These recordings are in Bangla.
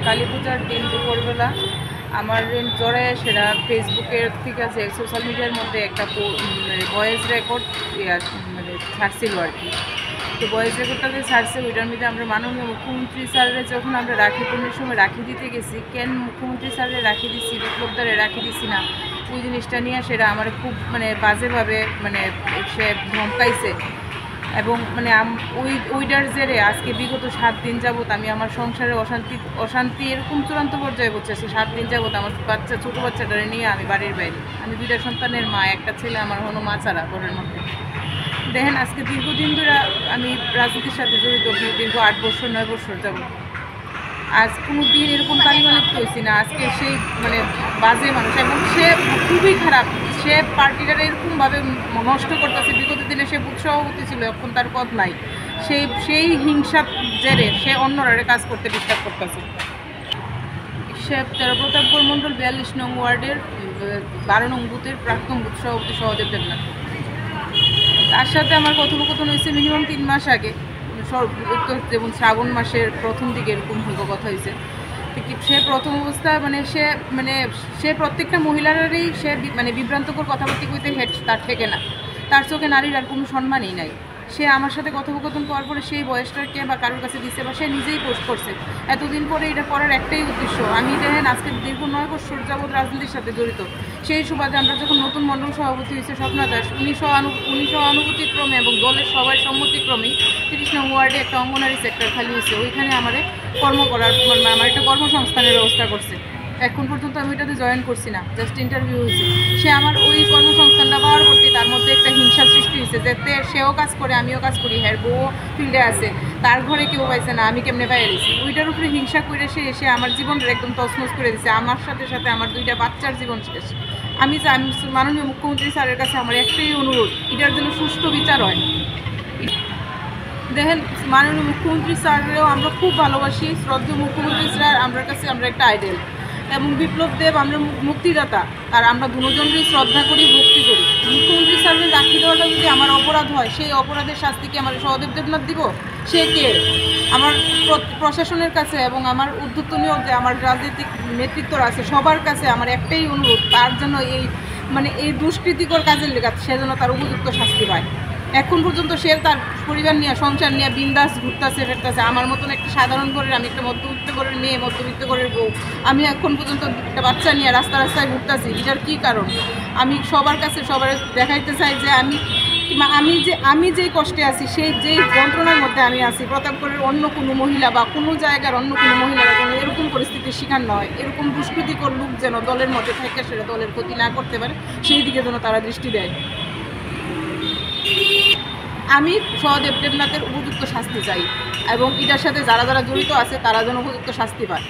কালী পূজার দিন দুপুরবেলা আমার জড়ায় সেটা ফেসবুকের থেকে আছে সোশ্যাল মিডিয়ার মধ্যে একটা ভয়েস রেকর্ড মানে ছাড়ছিল আর কি। তো ভয়েস রেকর্ডটা যে ছাড়ছে ওইটার মধ্যে আমরা মাননীয় মুখ্যমন্ত্রী স্যারের যখন আমরা রাখি পূর্ণের সময় রাখি দিতে গেছি, কেন মুখ্যমন্ত্রী স্যারের রাখি দিচ্ছি বিপ্লবদারে রাখি দিচ্ছি না, ওই জিনিসটা নিয়ে সেটা আমার খুব মানে বাজেভাবে মানে সে ধমকাইছে। এবং মানে ওইটার জেরে আজকে বিগত 7 দিন যাবত আমি আমার সংসারে অশান্তি এরকম চূড়ান্ত পর্যায়ে পৌঁছেছে। 7 দিন যাবত আমার ছোটো বাচ্চাটারে নিয়ে আমি বাড়ির বাইরে। আমি 2টা সন্তানের মা, একটা ছেলে আমার হলো মা ছাড়া ঘরের মধ্যে। দেখেন আজকে দীর্ঘদিন ধরে আমি রাজনীতির সাথে জড়িত, দীর্ঘ 8 বছর 9 বছর যাব। আজ কোনো দিন এরকম কালিমালিপ্ত হয়েছি না। আজকে সেই মানে বাজে মানুষ এবং সে খুবই খারাপ, সে পার্টিটারে এরকমভাবে নষ্ট করতেছে। বিগত দিনে সে বুথ সভাপতি ছিল, এখন তার পদ নাই। সেই হিংসার জেরে সে অন্যরা কাজ করতে ডিস্টার্ব করতেছে। সে প্রতাপগড় মণ্ডল 42 নং ওয়ার্ডের 12 নং বুথের প্রাক্তন বুথ সভাপতি সহদেব দেবনাথ। তার সাথে আমার কথোপকথন হয়েছে মিনিমাম 3 মাস আগে, যেমন শ্রাবণ মাসের প্রথম দিকে এরকম কথা হয়েছে। সে প্রথম অবস্থায় সে প্রত্যেকটা মহিলারই সে মানে বিভ্রান্তকর কথাবার্তা কইতে তার থেকে না, তার চোখে নারীর আর কোনো সম্মানই নাই। সে আমার সাথে কথোপকথন করার পরে সেই বয়সটাকে বা কারোর কাছে দিচ্ছে বা সে নিজেই পোস্ট করছে। এতদিন পরে এটা করার একটাই উদ্দেশ্য, আমি দেখেন আজকে দীর্ঘ 9 বছর যাবৎ রাজনীতির সাথে জড়িত। সেই সুবাদে আমরা যখন নতুন মণ্ডল সভাপতি হয়েছে স্বপ্না দাস, উনি অনুভূতিক্রমে এবং দলের সবাই সম্মতিক্রমেই 30 নং ওয়ার্ডে একটা অঙ্গনারী সেক্টর খালি হয়েছে, ওইখানে আমাদের আমার একটা কর্মসংস্থানের ব্যবস্থা করছে। এখন পর্যন্ত আমি ওইটাতে জয়েন করছি না, জাস্ট ইন্টারভিউ হয়েছে। সে আমার ওই কর্মসংস্থানটা পাওয়ার করতে তার মধ্যে একটা হিংসা সৃষ্টি হয়েছে, যাতে সেও কাজ করে আমিও কাজ করি, হ্যাঁ বউ ফিল্ডে আছে, তার ঘরে কেউ পাইছে না, আমি কেমনে পাই দিয়েছি। ওইটার উপরে হিংসা করে সে আমার জীবনটা একদম তছনছ করে দিচ্ছে। আমার সাথে সাথে আমার 2টা বাচ্চার জীবন শেষ। আমি মাননীয় মুখ্যমন্ত্রী স্যারের কাছে আমার একটাই অনুরোধ, এটার জন্য সুষ্ঠু বিচার হয়। দেখেন মাননীয় মুখ্যমন্ত্রী স্যারেরও আমরা খুব ভালোবাসি, শ্রদ্ধেয় মুখ্যমন্ত্রী স্যার আমার কাছে আমরা একটা আইডল, এবং বিপ্লব দেব আমরা মুক্তিদাতা, আর আমরা দুজনেরই শ্রদ্ধা করি, ভক্তি করি। মুখ্যমন্ত্রী স্যারের রাখি দেওয়াটা যদি আমার অপরাধ হয়, সেই অপরাধের শাস্তি কি আমার সহদেব দেবনাথ দিব? সে কে? আমার প্রশাসনের কাছে এবং আমার ঊর্ধ্বতনীয় যে আমার রাজনৈতিক নেতৃত্ব আছে সবার কাছে আমার একটাই অনুরোধ, তার জন্য এই দুষ্কৃতিকর কাজের লেগে সে যেন তার উপযুক্ত শাস্তি পায়। এখন পর্যন্ত সে তার পরিবার নিয়ে সংসার নিয়ে বিন্দাস ঘুরতেছে ফেরতেছে। আমার মতন একটা সাধারণ ঘরের, আমি একটা মধ্যবিত্ত ঘরের মেয়ে, মধ্যবিত্ত ঘরের বউ, আমি এখন পর্যন্ত একটা বাচ্চা নিয়ে রাস্তায় ঘুরতেছি। এটার কী কারণ? আমি সবার কাছে দেখাইতে চাই যে আমি যেই কষ্টে আছি, যেই যন্ত্রণার মধ্যে আমি আছি, প্রতাপগড়ের অন্য কোনো মহিলা বা কোনো জায়গার অন্য কোনো মহিলারা কোনো এরকম পরিস্থিতির শিকার নয়। এরকম দুষ্কৃতিকর লোক যেন দলের মধ্যে থাকে, সেটা দলের ক্ষতি না করতে পারে, সেই দিকে যেন তারা দৃষ্টি দেয়। আমি সহদেব দেবনাথের উপযুক্ত শাস্তি চাই, এবং এটার সাথে যারা যারা জড়িত আছে তারা যেন উপযুক্ত শাস্তি পায়।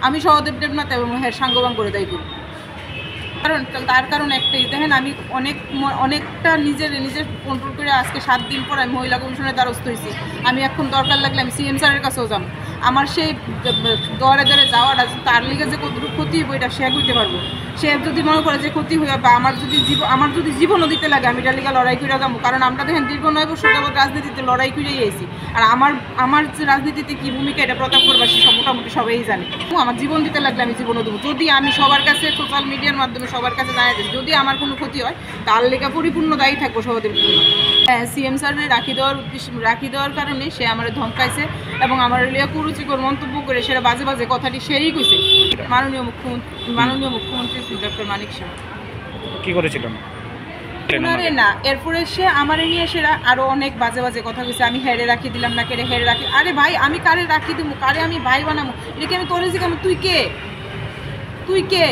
আমি সহদেব দেবনাথ এবং সাঙ্গবাং করে দায়ী করি। তার কারণ একটাই, দেখেন আমি অনেকটা নিজের কন্ট্রোল করে আজকে 7 দিন পর আমি মহিলা কমিশনের দ্বারস্থ হয়েছি। আমি এখন দরকার লাগলে আমি CM স্যারের কাছেও যাব। আমার সেই দরে যাওয়াটা তার লিগে যে কতটুকু ক্ষতি হইব এটা সে বুঝতে পারবো। সে যদি মনে করে যে ক্ষতি হয়ে বা আমার যদি জীবনও দিতে লাগে, আমি এটার লিগে লড়াই করে যাবো। কারণ আমরা দেখেন দীর্ঘ 9 বছর যাবৎ রাজনীতিতে লড়াই করেই এসেছি, আর আমার রাজনীতিতে কী ভূমিকা এটা প্রতাপগড়বাসী মোটামুটি সবাই জানে। আমার জীবন দিতে লাগলে আমি জীবনও দেবো, যদি আমি সবার কাছে সোশ্যাল মিডিয়ার মাধ্যমে সবার কাছে জানাই দিই। যদি আমার কোনো ক্ষতি হয় তার লেগে পরিপূর্ণ দায়ী থাকবো সহদেব। হ্যাঁ, CM স্যারের রাখি দেওয়ার কারণে সে আমার ধমকাইছে এবং আমার লিয়া কুরুচিকর মন্তব্য করে সেটা বাজে কথাটি সেই কইছে মাননীয় মুখ্যমন্ত্রী ডক্টর মানিক সাহা। কি করেছিলাম না, এরপরে সে আমার নিয়ে সেরা আরো অনেক বাজে কথা কইছে। আমি হেরে রাখি দিলাম না, কেড়ে হেরে রাখি। আরে ভাই, আমি কারে রাখি দিব, কারে আমি ভাই বানাবো? এটাকে আমি তোরে জিজ্ঞাসা, তুই কে?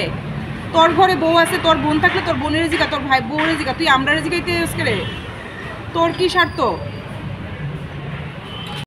তোর ঘরে বউ আছে, তোর বোন থাকলে তোর বোনের জিগা, তোর ভাই বউরে জিগা, তুই আমরা জিগাইতে রে? তোর কি স্বার্থ?